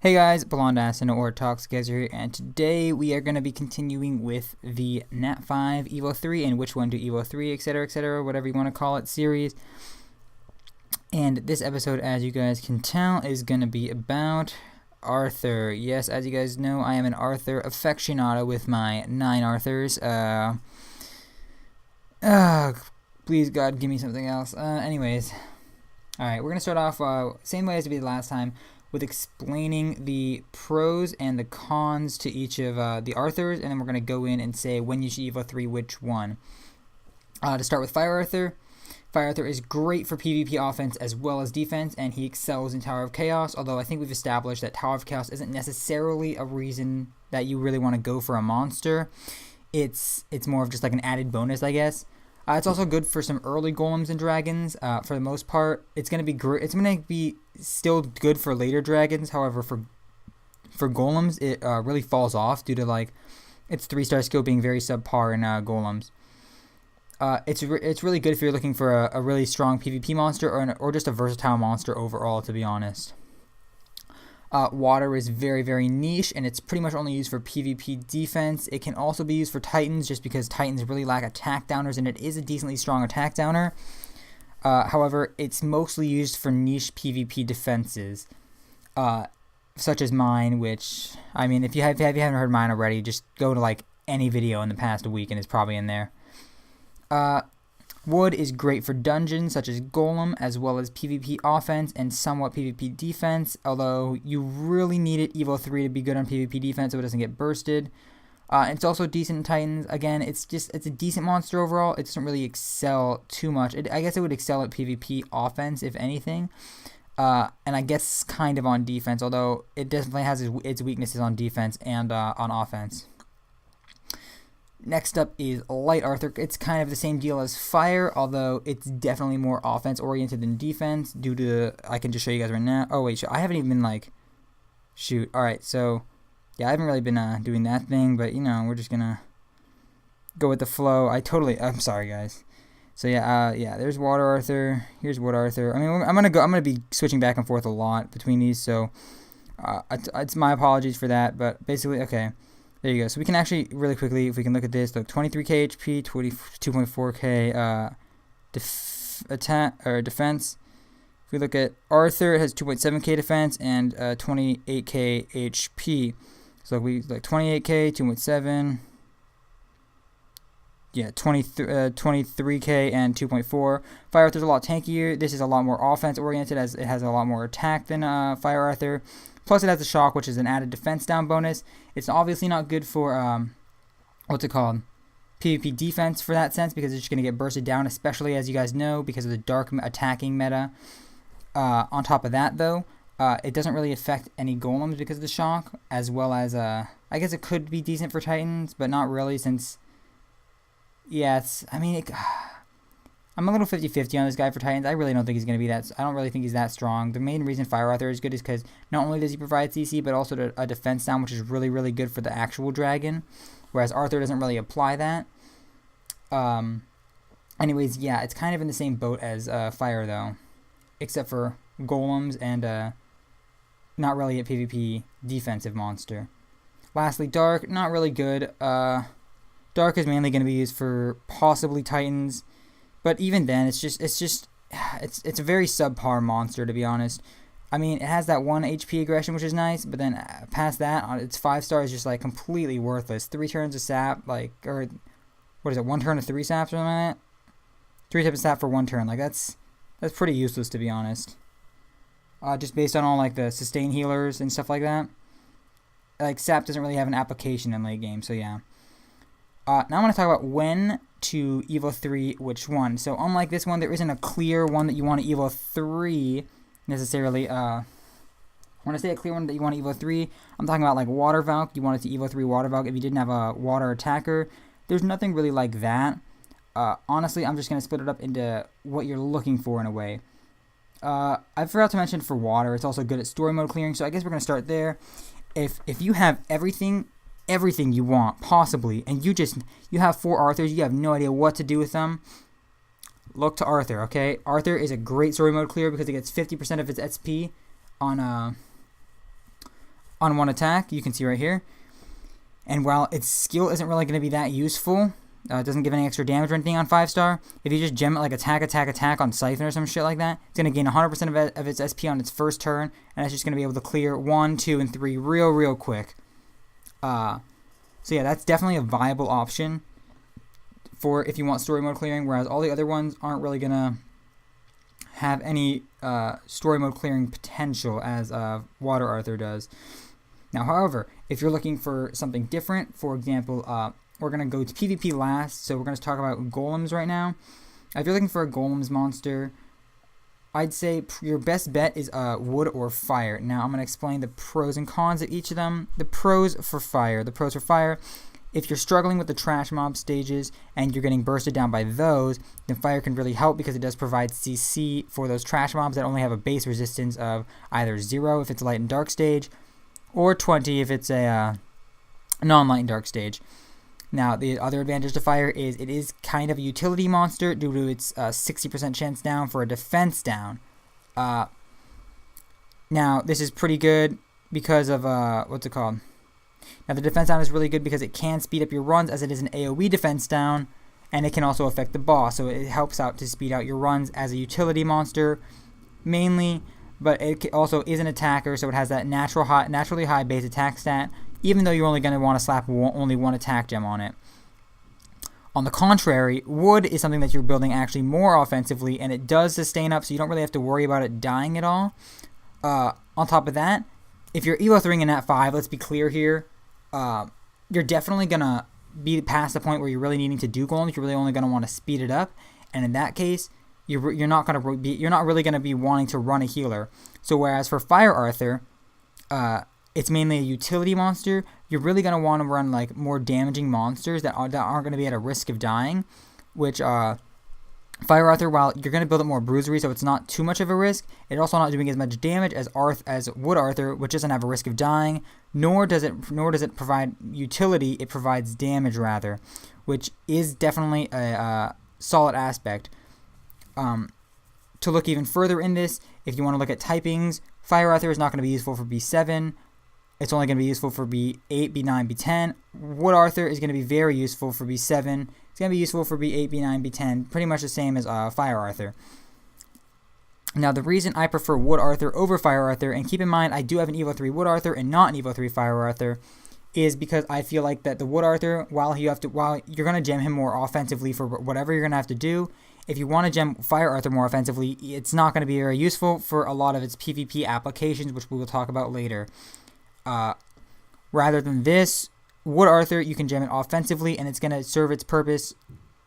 Hey guys, Blonde Ass and Or Talks Gazer here, and today we are going to be continuing with the Nat 5 Evo 3 and which one to Evo 3, etc., whatever you want to call it, series. And this episode, as you guys can tell, is going to be about Arthur. Yes, as you guys know, I am an Arthur aficionado with my 9 Arthurs. Please God, give me something else. Anyways, alright, we're going to start off same way as we did last time, with explaining the pros and the cons to each of the Arthurs, and then we're going to go in and say when you should Evo 3 which one. To start with Fire Arthur. Fire Arthur is great for PvP offense as well as defense, and he excels in Tower of Chaos, although I think we've established that Tower of Chaos isn't necessarily a reason that you really want to go for a monster. It's more of just like an added bonus, I guess. It's also good for some early golems and dragons. For the most part, it's gonna be great. It's gonna be still good for later dragons. However, for golems, it really falls off due to like its 3-star skill being very subpar in golems. It's really good if you're looking for a really strong PvP monster or just a versatile monster overall. To be honest. Water is very, very niche, and it's pretty much only used for PvP defense. It can also be used for Titans, just because Titans really lack attack downers, and it is a decently strong attack downer. However, it's mostly used for niche PvP defenses, such as mine, which, I mean, if you haven't heard mine already, just go to like any video in the past week, and it's probably in there. Wood is great for dungeons such as Golem, as well as PvP offense and somewhat PvP defense, although you really need it Evo 3 to be good on PvP defense so it doesn't get bursted. It's also decent in Titans. Again, it's a decent monster overall. It doesn't really excel too much. I guess it would excel at PvP offense, if anything. And I guess kind of on defense, although it definitely has its weaknesses on defense and on offense. Next up is Light Arthur. It's kind of the same deal as Fire, although it's definitely more offense-oriented than defense due to... I can just show you guys right now. Oh, wait, I haven't even been, like... Shoot. Alright, so... Yeah, I haven't really been doing that thing, but, you know, we're just gonna go with the flow. I'm sorry, guys. So, yeah, there's Water Arthur. Here's Wood Arthur. I mean, I'm gonna be switching back and forth a lot between these, so... it's my apologies for that, but basically, okay... There you go. So we can actually, really quickly, if we can look at this, look, 23k HP, 2.4k defense. If we look at Arthur, it has 2.7k defense and 28k HP. So we like 28k, 2.7, yeah, 23k and 2.4. Fire Arthur's a lot tankier. This is a lot more offense oriented, as it has a lot more attack than Fire Arthur. Plus, it has a shock, which is an added defense down bonus. It's obviously not good for, what's it called? PvP defense for that sense, because it's just going to get bursted down, especially as you guys know, because of the dark attacking meta. On top of that, though, it doesn't really affect any golems because of the shock, as well as, I guess it could be decent for Titans, but not really, since, yeah, I'm a little 50-50 on this guy for Titans. I really don't think he's going to be that... I don't really think he's that strong. The main reason Fire Arthur is good is because not only does he provide CC, but also a defense down, which is really, really good for the actual dragon. Whereas Arthur doesn't really apply that. Anyways, yeah, it's kind of in the same boat as Fire, though. Except for Golems and not really a PvP defensive monster. Lastly, Dark, not really good. Dark is mainly going to be used for possibly Titans. But even then, it's a very subpar monster, to be honest. I mean, it has that 1 HP aggression, which is nice, but then past that, its 5-star is just like completely worthless. 3 turns of sap, like, or what is it? 1 turn of 3 saps or something like that? 3 types of sap for 1 turn, like that's pretty useless, to be honest. Just based on all like the sustain healers and stuff like that. Like sap doesn't really have an application in late game, so yeah. Now I want to talk about when to Evo 3 which one. So unlike this one, there isn't a clear one that you want to Evo 3 necessarily. When I say a clear one that you want to Evo 3, I'm talking about like Water Valk. You want it to Evo 3 Water Valk if you didn't have a water attacker. There's nothing really like that. Honestly, I'm just going to split it up into what you're looking for in a way. I forgot to mention for water, it's also good at story mode clearing, so I guess we're going to start there. If you have everything you want, possibly, and you have 4 Arthurs, you have no idea what to do with them, look to Arthur, okay? Arthur is a great story mode clear because it gets 50% of its XP on on one attack. You can see right here. And while its skill isn't really going to be that useful, it doesn't give any extra damage or anything on 5-star. If you just gem it like attack on Siphon or some shit like that, it's going to gain 100% of its SP on its first turn, and it's just going to be able to clear 1, 2, and 3 real quick. So yeah, that's definitely a viable option for if you want story mode clearing, whereas all the other ones aren't really going to have any story mode clearing potential as Water Arthur does. Now, however, if you're looking for something different, for example, we're going to go to PvP last, so we're going to talk about golems right now. If you're looking for a golems monster, I'd say your best bet is wood or fire. Now, I'm going to explain the pros and cons of each of them. The pros for fire. If you're struggling with the trash mob stages and you're getting bursted down by those, then fire can really help because it does provide CC for those trash mobs that only have a base resistance of either 0 if it's a light and dark stage, or 20 if it's a non-light and dark stage. Now, the other advantage to fire is it is kind of a utility monster due to its 60% chance down for a defense down. Now, this is pretty good because of, what's it called? Now, the defense down is really good because it can speed up your runs as it is an AoE defense down, and it can also affect the boss, so it helps out to speed out your runs as a utility monster, mainly, but it also is an attacker, so it has that naturally high base attack stat, even though you're only going to want to slap only one attack gem on it. On the contrary, wood is something that you're building actually more offensively, and it does sustain up, so you don't really have to worry about it dying at all. On top of that, if you're Evo 3ing in Nat 5, let's be clear here, you're definitely going to be past the point where you're really needing to do golems. You're really only going to want to speed it up, and in that case, you're not really going to be wanting to run a healer. So whereas for Fire Arthur, it's mainly a utility monster, you're really going to want to run like more damaging monsters that aren't going to be at a risk of dying, which Fire Arthur, while you're going to build up more bruisery, so it's not too much of a risk, it's also not doing as much damage as Wood Arthur, which doesn't have a risk of dying, nor does it provide utility. It provides damage rather, which is definitely a solid aspect. To look even further in this, if you want to look at typings, Fire Arthur is not going to be useful for B7. It's only going to be useful for B8, B9, B10. Wood Arthur is going to be very useful for B7. It's going to be useful for B8, B9, B10. Pretty much the same as Fire Arthur. Now, the reason I prefer Wood Arthur over Fire Arthur, and keep in mind I do have an Evo 3 Wood Arthur and not an Evo 3 Fire Arthur, is because I feel like that the Wood Arthur, while you're going to gem him more offensively for whatever you're going to have to do, if you want to gem Fire Arthur more offensively, it's not going to be very useful for a lot of its PvP applications, which we will talk about later. Rather than this, Wood Arthur, you can gem it offensively, and it's going to serve its purpose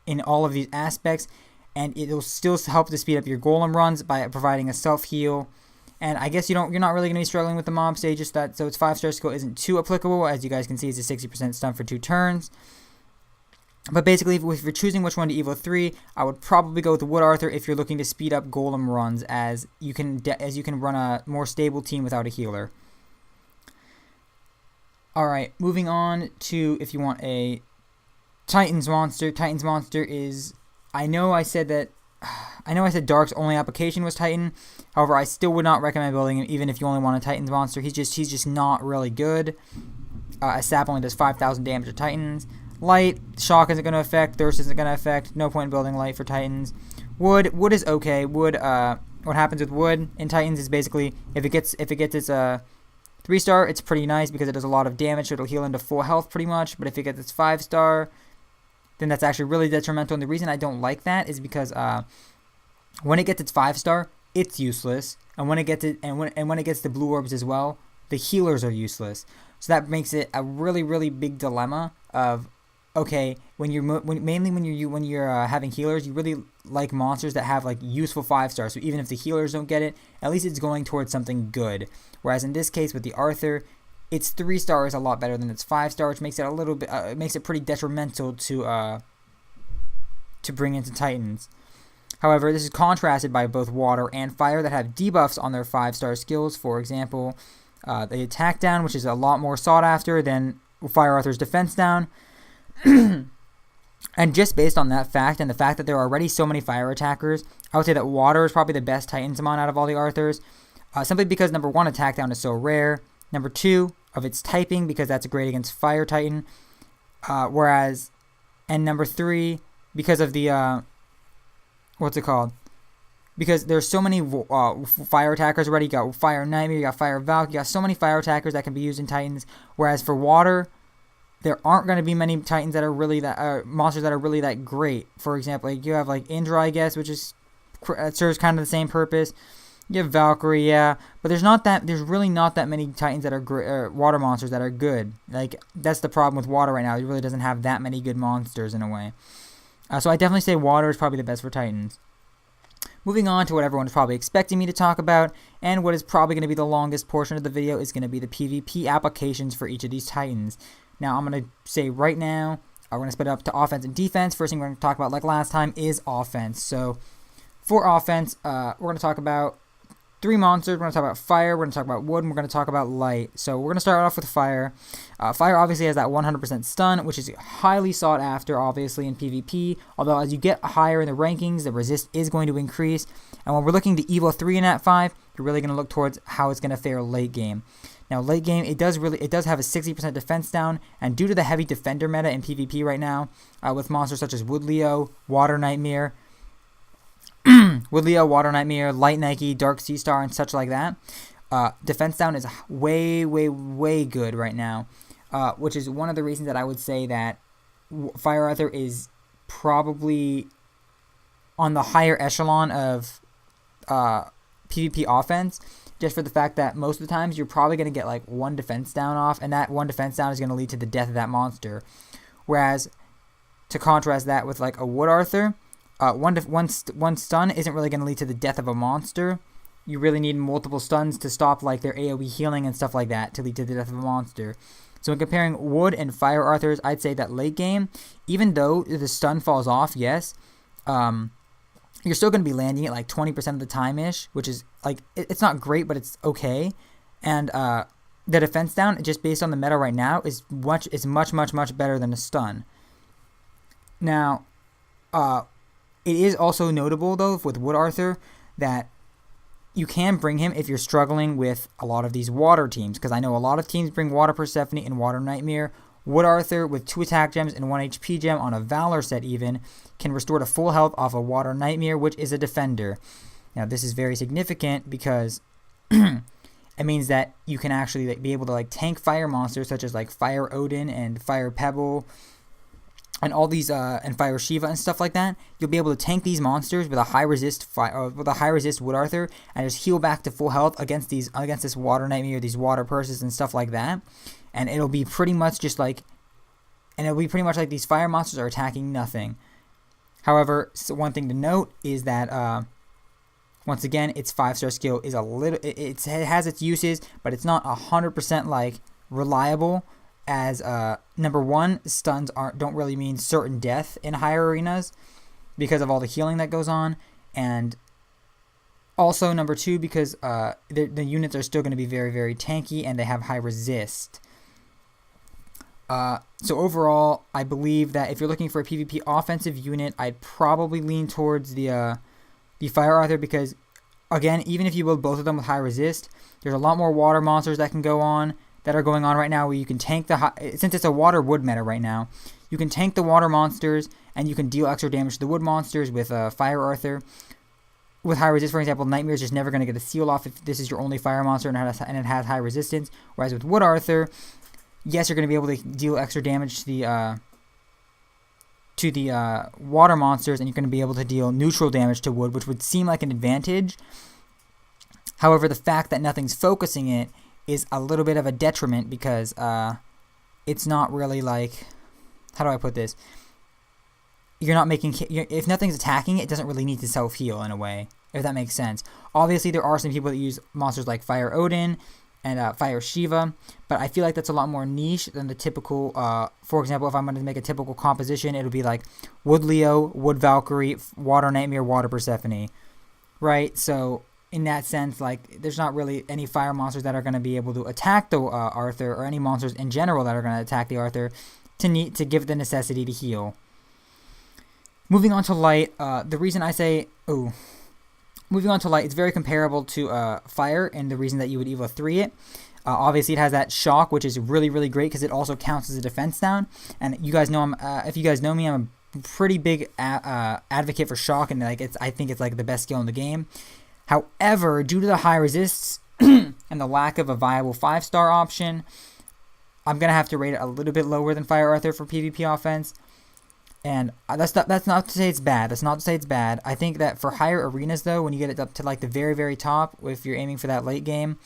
in all of these aspects, and it will still help to speed up your golem runs by providing a self-heal. And I guess you're not really going to be struggling with the mob stages, so its 5-star skill isn't too applicable. As you guys can see, it's a 60% stun for 2 turns. But basically, if you're choosing which one to Evo 3, I would probably go with the Wood Arthur if you're looking to speed up golem runs, as you can run a more stable team without a healer. Alright, moving on to if you want a Titans monster. Titans monster is, I know I said Dark's only application was Titan. However, I still would not recommend building him even if you only want a Titans monster. He's just not really good. A sap only does 5,000 damage to Titans. Light, shock isn't going to affect, thirst isn't going to affect. No point in building light for Titans. Wood is okay. Wood, what happens with wood in Titans is basically if it gets its 3-star, it's pretty nice because it does a lot of damage, so it'll heal into full health pretty much. But if it gets its 5-star, then that's actually really detrimental. And the reason I don't like that is because when it gets its 5-star, it's useless, and when it gets the blue orbs as well, the healers are useless. So that makes it a really, really big dilemma of, okay, when you're having healers, you really like monsters that have like useful 5-stars. So even if the healers don't get it, at least it's going towards something good. Whereas in this case with the Arthur, its 3-star is a lot better than its 5-star, which makes it a little bit makes it pretty detrimental to bring into Titans. However, this is contrasted by both Water and Fire that have debuffs on their 5-star skills. For example, the attack down, which is a lot more sought after than Fire Arthur's defense down. And just based on that fact and the fact that there are already so many fire attackers, I would say that Water is probably the best Titansamon out of all the Arthurs. Simply because number 1, attack down is so rare. Number 2, of its typing because that's great against Fire Titan. Whereas, and number 3, because of the, what's it called? Because there's so many fire attackers already. You got Fire Nightmare, you got Fire Valk, you got so many fire attackers that can be used in Titans. Whereas for water, there aren't going to be many Titans that are really that monsters that are really that great. For example, like you have like Indra, I guess, which is serves kind of the same purpose. You have Valkyrie, yeah, but there's really not that many Titans that are water monsters that are good. Like that's the problem with water right now. It really doesn't have that many good monsters in a way. So I definitely say water is probably the best for Titans. Moving on to what everyone is probably expecting me to talk about, and what is probably going to be the longest portion of the video is going to be the PvP applications for each of these Titans. Now, I'm going to say right now, we're going to split it up to offense and defense. First thing we're going to talk about, like last time, is offense. So, for offense, we're going to talk about 3 monsters. We're going to talk about fire, we're going to talk about wood, and we're going to talk about light. So, we're going to start off with fire. Fire obviously has that 100% stun, which is highly sought after, obviously, in PvP. Although, as you get higher in the rankings, the resist is going to increase. And when we're looking to Evo 3 in At 5, you're really going to look towards how it's going to fare late game. Now, late game, it does have a 60% defense down, and due to the heavy defender meta in PvP right now, with monsters such as Wood Leo, Water Nightmare, Water Nightmare, Light Nike, Dark Sea Star, and such like that, defense down is way, way, way good right now, which is one of the reasons that I would say that Fire Arthur is probably on the higher echelon of PvP offense, just for the fact that most of the times you're probably going to get like 1 defense down off, and that 1 defense down is going to lead to the death of that monster. Whereas, to contrast that with like a Wood Arthur, one stun isn't really going to lead to the death of a monster. You really need multiple stuns to stop like their AoE healing and stuff like that to lead to the death of a monster. So in comparing Wood and Fire Arthurs, I'd say that late game, even though the stun falls off, yes, you're still going to be landing it like 20% of the time-ish, which is, like, it's not great, but it's okay. And the defense down, just based on the meta right now, is much, much better than a stun. Now, it is also notable, though, with Wood Arthur, that you can bring him if you're struggling with a lot of these water teams, because I know a lot of teams bring Water Persephone and Water Nightmare. Wood Arthur with 2 attack gems and 1 HP gem on a Valor set even can restore to full health off a Water Nightmare, which is a defender. Now this is very significant because it means that you can actually be able to like tank fire monsters such as like Fire Odin and Fire Pebble and all these and Fire Shiva and stuff like that. You'll be able to tank these monsters with a high resist Wood Arthur and just heal back to full health against this Water Nightmare, these water purses and stuff like that. And it'll be pretty much just like, these fire monsters are attacking nothing. However, one thing to note is that, once again, its 5-star skill is it has its uses, but it's not 100% like reliable. As number 1, stuns don't really mean certain death in higher arenas because of all the healing that goes on, and also number 2 because the units are still going to be very, very tanky and they have high resist. So overall, I believe that if you're looking for a PvP offensive unit, I'd probably lean towards the Fire Arthur because, again, even if you build both of them with high resist, there's a lot more water monsters that are going on right now where you can tank since it's a water wood meta right now, you can tank the water monsters and you can deal extra damage to the wood monsters with Fire Arthur. With high resist, for example, Nightmare is just never going to get a seal off if this is your only fire monster and it has high resistance. Whereas with Wood Arthur, yes, you're going to be able to deal extra damage to the water monsters, and you're going to be able to deal neutral damage to wood, which would seem like an advantage. However, the fact that nothing's focusing it is a little bit of a detriment because it's not really like, how do I put this? If nothing's attacking it doesn't really need to self-heal in a way, if that makes sense. Obviously, there are some people that use monsters like Fire Odin and Fire Shiva, but I feel like that's a lot more niche than the typical, for example, if I'm going to make a typical composition, it'll be like Wood Leo, Wood Valkyrie, Water Nightmare, Water Persephone, right? So in that sense, like, there's not really any fire monsters that are going to be able to attack the Arthur, or any monsters in general that are going to attack the Arthur to give the necessity to heal. Moving on to light, moving on to light, it's very comparable to fire, and the reason that you would Evo 3 it. Obviously, it has that shock, which is really, really great because it also counts as a defense down. And you guys know, if you guys know me, I'm a pretty big advocate for shock, and I think it's like the best skill in the game. However, due to the high resists and the lack of a viable 5-star option, I'm gonna have to rate it a little bit lower than Fire Arthur for PvP offense. And that's not to say it's bad. That's not to say it's bad. I think that for higher arenas, though, when you get it up to like the very, very top, if you're aiming for that late game,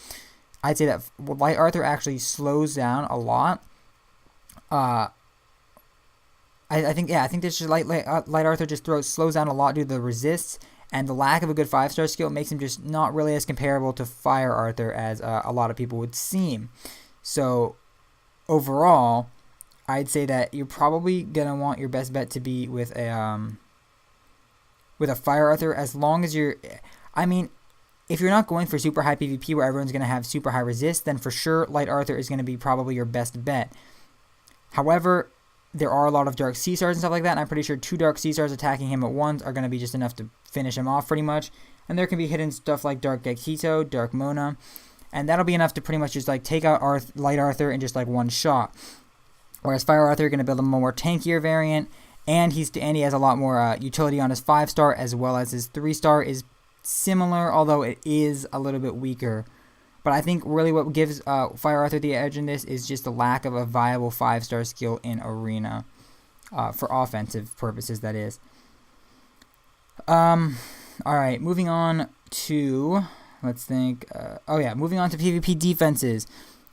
I'd say that Light Arthur actually slows down a lot. I think this just Light Arthur just slows down a lot due to the resists and the lack of a good 5-star skill makes him just not really as comparable to Fire Arthur as a lot of people would seem. So overall, I'd say that you're probably gonna want your best bet to be with a Fire Arthur, as long as you're. I mean, if you're not going for super high PvP where everyone's gonna have super high resist, then for sure Light Arthur is gonna be probably your best bet. However, there are a lot of Dark Sea Stars and stuff like that, and I'm pretty sure 2 Dark Sea Stars attacking him at once are gonna be just enough to finish him off pretty much. And there can be hidden stuff like Dark Gekito, Dark Mona, and that'll be enough to pretty much just like take out Light Arthur in just like one shot. Whereas Fire Arthur, you're going to build a more tankier variant, and he has a lot more utility on his 5-star, as well as his 3-star is similar, although it is a little bit weaker. But I think really what gives Fire Arthur the edge in this is just the lack of a viable 5-star skill in Arena, for offensive purposes, that is. Alright, moving on to, let's think, moving on to PvP defenses.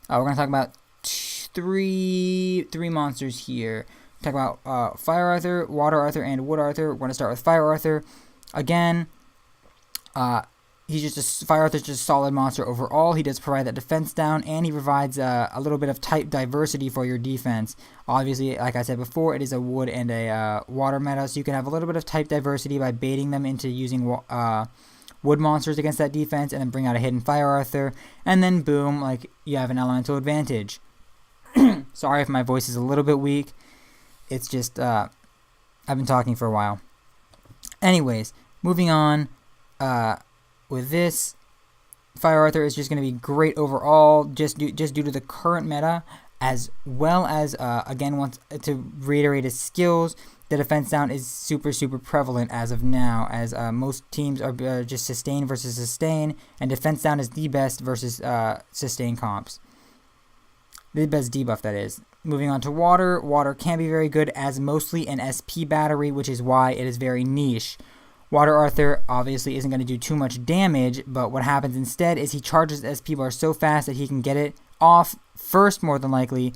We're going to talk about three monsters here. Talk about Fire Arthur, Water Arthur, and Wood Arthur. We're going to start with Fire Arthur. Again, Fire Arthur's just a solid monster overall. He does provide that defense down, and he provides a little bit of type diversity for your defense. Obviously, like I said before, it is a wood and a water meta, so you can have a little bit of type diversity by baiting them into using wood monsters against that defense, and then bring out a hidden Fire Arthur, and then boom, like you have an elemental advantage. Sorry if my voice is a little bit weak. It's just, I've been talking for a while. Anyways, moving on, with this, Fire Arthur is just going to be great overall, just due to the current meta, as well as, again, to reiterate his skills, the defense down is super, super prevalent as of now, as most teams are just sustain versus sustain, and defense down is the best versus sustain comps. The best debuff, that is. Moving on to Water. Water can be very good as mostly an SP battery, which is why it is very niche. Water Arthur obviously isn't going to do too much damage, but what happens instead is he charges SP bar so fast that he can get it off first, more than likely,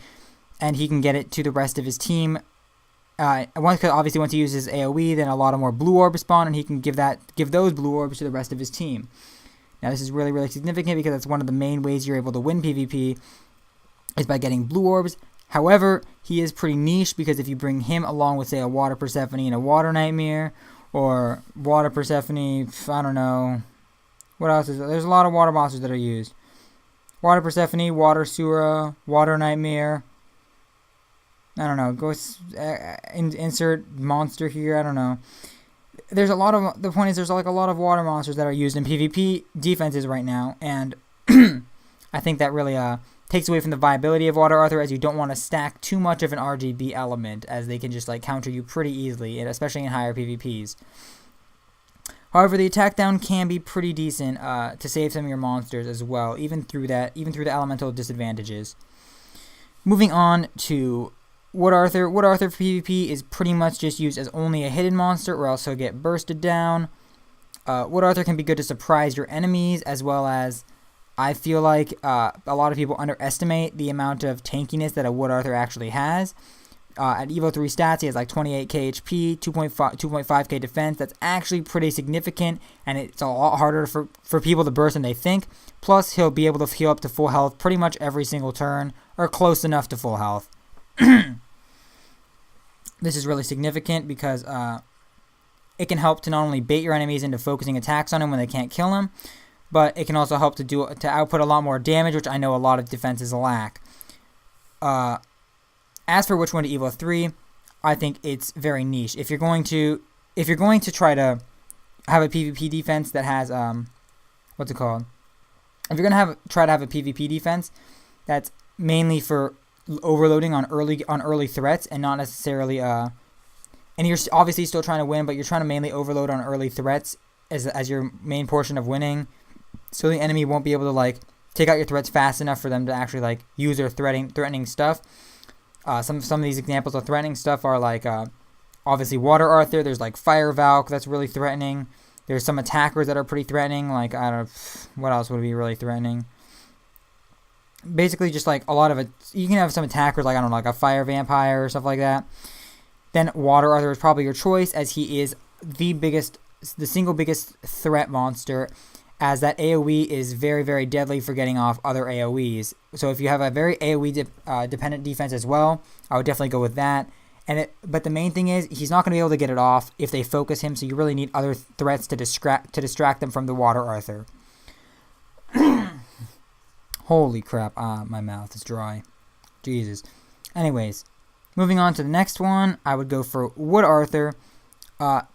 and he can get it to the rest of his team. Once he uses AoE, then a lot of more blue orbs spawn, and he can give those blue orbs to the rest of his team. Now this is really, really significant because that's one of the main ways you're able to win PvP, is by getting blue orbs. However, he is pretty niche because if you bring him along with, say, a Water Persephone and a Water Nightmare, or Water Persephone, I don't know, what else is there? There's a lot of water monsters that are used. Water Persephone, Water Sura, Water Nightmare. I don't know. Go insert monster here. I don't know. The point is there's like a lot of water monsters that are used in PvP defenses right now, and I think that really takes away from the viability of Water Arthur, as you don't want to stack too much of an RGB element, as they can just like counter you pretty easily, and especially in higher PvPs. However, the attack down can be pretty decent to save some of your monsters as well, even through the elemental disadvantages. Moving on to Wood Arthur. Wood Arthur for PvP is pretty much just used as only a hidden monster, or else he'll get bursted down. Wood Arthur can be good to surprise your enemies, as well as I feel like a lot of people underestimate the amount of tankiness that a Wood Arthur actually has. At Evo 3 stats, he has like 28k HP, 2.5k defense. That's actually pretty significant, and it's a lot harder for people to burst than they think. Plus, he'll be able to heal up to full health pretty much every single turn, or close enough to full health. This is really significant because it can help to not only bait your enemies into focusing attacks on him when they can't kill him, but it can also help to output a lot more damage, which I know a lot of defenses lack. As for which one to Evo 3, I think it's very niche. If you're going to try to have a PvP defense that has what's it called? If you're gonna try to have a PvP defense that's mainly for overloading on early threats and not necessarily and you're obviously still trying to win, but you're trying to mainly overload on early threats as your main portion of winning, so the enemy won't be able to like take out your threats fast enough for them to actually like use their threatening stuff. Some of these examples of threatening stuff are like obviously Water Arthur. There's like Fire Valk that's really threatening. There's some attackers that are pretty threatening. Like I don't know what else would be really threatening. Basically, just like a lot of it. You can have some attackers like I don't know, like a Fire Vampire or stuff like that. Then Water Arthur is probably your choice, as he is the single biggest threat monster, as that AoE is very, very deadly for getting off other AoEs. So if you have a very AoE dependent defense as well, I would definitely go with that. But the main thing is, he's not going to be able to get it off if they focus him, so you really need other threats to distract them from the Water Arthur. Holy crap, my mouth is dry. Jesus. Anyways, moving on to the next one, I would go for Wood Arthur.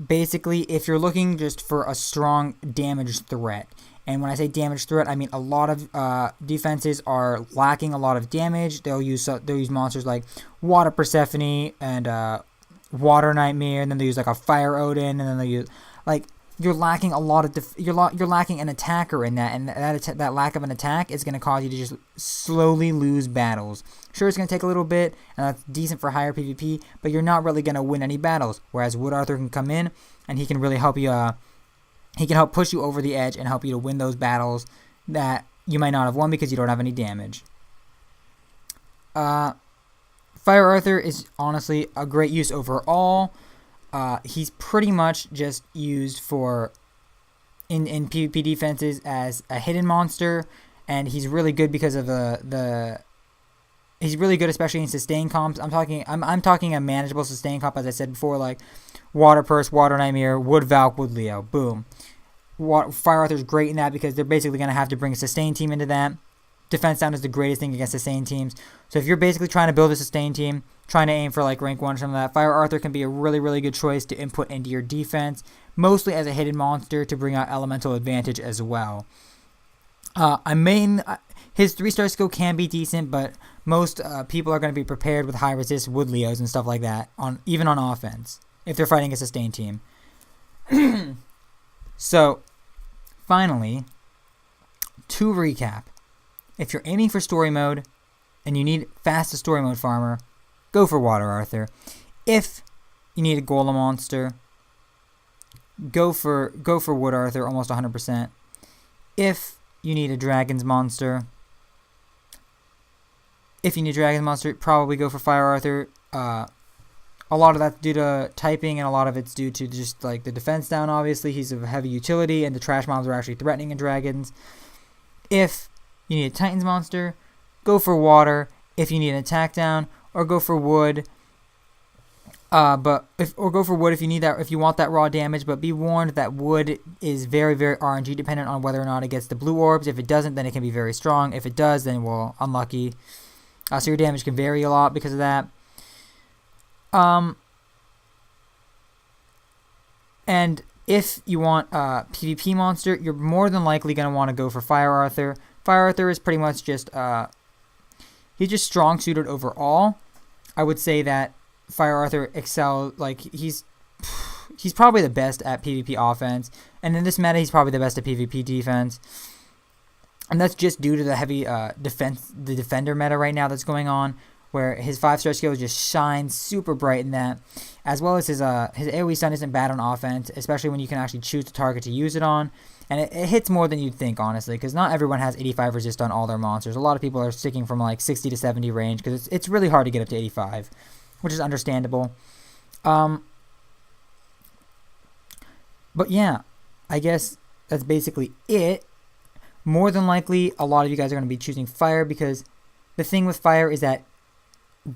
Basically, if you're looking just for a strong damage threat, and when I say damage threat, I mean a lot of defenses are lacking a lot of damage. They'll use monsters like Water Persephone and Water Nightmare, and then they use like a Fire Odin, and then they use like you're lacking a lot of you're lacking an attacker in that, and that lack of an attack is going to cause you to just slowly lose battles. Sure, it's going to take a little bit, and that's decent for higher PvP, but you're not really going to win any battles. Whereas Wood Arthur can come in, and he can really help you. He can help push you over the edge and help you to win those battles that you might not have won because you don't have any damage. Fire Arthur is honestly a great use overall. He's pretty much just used for in PvP defenses as a hidden monster, and he's really good because of he's really good, especially in sustain comps. I'm talking a manageable sustain comp, as I said before, like Water Purse, Water Nightmare, Wood Valk, Wood Leo. Boom. Fire Arthur's great in that because they're basically going to have to bring a sustain team into that. Defense down is the greatest thing against sustain teams. So if you're basically trying to build a sustain team, trying to aim for like rank 1 or something like that, Fire Arthur can be a really, really good choice to input into your defense, mostly as a hidden monster to bring out elemental advantage as well. His 3-star skill can be decent, but most people are going to be prepared with high resist Wood Leos and stuff like that, even on offense, if they're fighting a sustain team. So, finally, to recap, if you're aiming for story mode and you need fastest story mode farmer, go for Water Arthur. If you need a golem monster, go for Wood Arthur almost 100%. If you need a dragon's monster, probably go for Fire Arthur. A lot of that's due to typing, and a lot of it's due to just like the defense down. Obviously, he's of heavy utility, and the trash mobs are actually threatening in dragons. If you need a Titan's monster, go for Water. If you need an attack down, or go for Wood. Go for Wood if you need that, if you want that raw damage. But be warned that Wood is very, very RNG dependent on whether or not it gets the blue orbs. If it doesn't, then it can be very strong. If it does, then well, unlucky. So your damage can vary a lot because of that. And if you want a PvP monster, you're more than likely going to want to go for Fire Arthur. Fire Arthur is pretty much just he's just strong suited overall. I would say that Fire Arthur excels, like he's probably the best at PvP offense, and in this meta he's probably the best at PvP defense. And that's just due to the heavy the defender meta right now that's going on, where his 5-star skill just shines super bright in that, as well as his AoE stun isn't bad on offense, especially when you can actually choose the target to use it on. And it hits more than you'd think, honestly, because not everyone has 85 resist on all their monsters. A lot of people are sticking from like 60 to 70 range, because it's really hard to get up to 85, which is understandable. But yeah, I guess that's basically it. More than likely, a lot of you guys are going to be choosing Fire, because the thing with Fire is that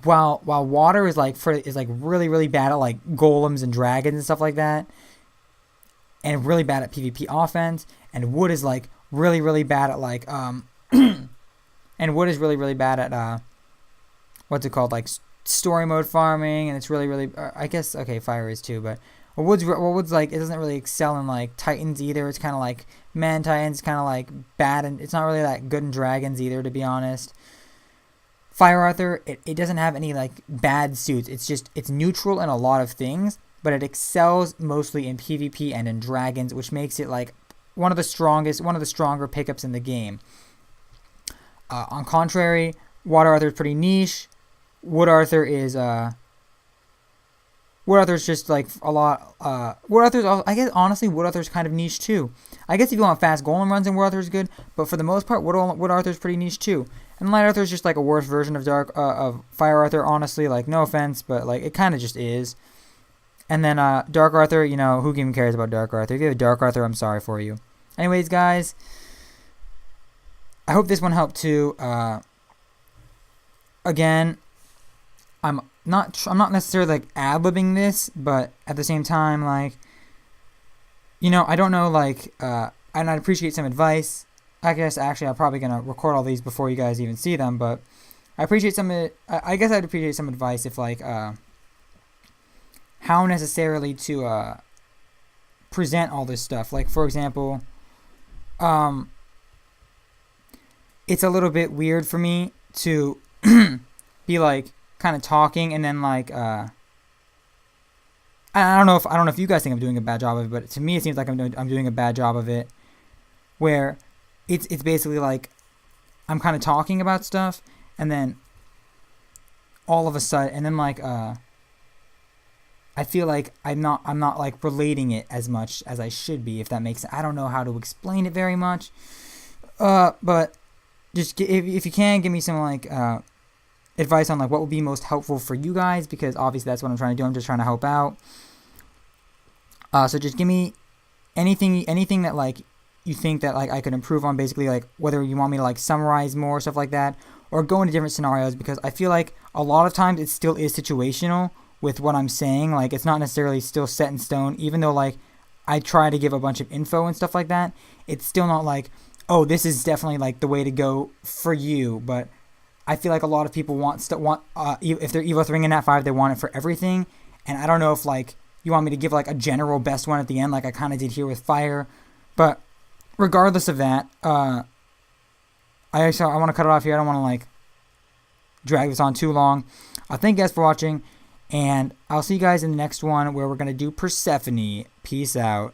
while Water is really, really bad at like golems and dragons and stuff like that, and really bad at PvP offense, and Wood is like really, really bad at like and Wood is really, really bad at what's it called, like story mode farming, and it's really, really I guess okay, Fire is too, but Wood's like, it doesn't really excel in like Titans either. It's kind of like Man Titans, kind of like bad, and it's not really that good in dragons either, to be honest. Fire Arthur, it doesn't have any like bad suits. It's neutral in a lot of things, but it excels mostly in PvP and in dragons, which makes it like one of the stronger pickups in the game. On contrary, Water Arthur is pretty niche. Wood Arthur is just like a lot. Wood Arthur's, I guess honestly, Wood Arthur's kind of niche too. I guess if you want fast golem runs, then Wood Arthur's good, but for the most part, Wood Arthur's pretty niche too. And Light Arthur's just like a worse version of of Fire Arthur, honestly. Like, no offense, but like it kind of just is. And then Dark Arthur, you know, who even cares about Dark Arthur? If you have Dark Arthur, I'm sorry for you. Anyways, guys, I hope this one helped too. Again, I'm not necessarily like ad-libbing this, but at the same time, like, you know, I don't know, like, and I'd appreciate some advice. I guess actually I'm probably gonna record all these before you guys even see them, but I appreciate I guess I'd appreciate some advice if like how necessarily to present all this stuff. Like, for example, it's a little bit weird for me to be like kind of talking and then like I don't know if you guys think I'm doing a bad job of it, but to me it seems like I'm doing a bad job of it, where it's basically like I'm kind of talking about stuff and then all of a sudden, and then like I feel like I'm not like relating it as much as I should be, if that makes sense. I don't know how to explain it very much, but just if you can give me some like advice on like what would be most helpful for you guys, because obviously that's what I'm trying to do. I'm just trying to help out. So just give me anything that like you think that like I could improve on, basically, like whether you want me to like summarize more stuff like that or go into different scenarios, because I feel like a lot of times it still is situational with what I'm saying. Like, it's not necessarily still set in stone, even though like I try to give a bunch of info and stuff like that. It's still not like, oh, this is definitely like the way to go for you. But I feel like a lot of people want if they're Evo 3 in Nat 5, they want it for everything. And I don't know if like you want me to give like a general best one at the end, like I kind of did here with Fire. But regardless of that, I want to cut it off here. I don't want to like drag this on too long. Thank you guys for watching, and I'll see you guys in the next one where we're going to do Persephone. Peace out.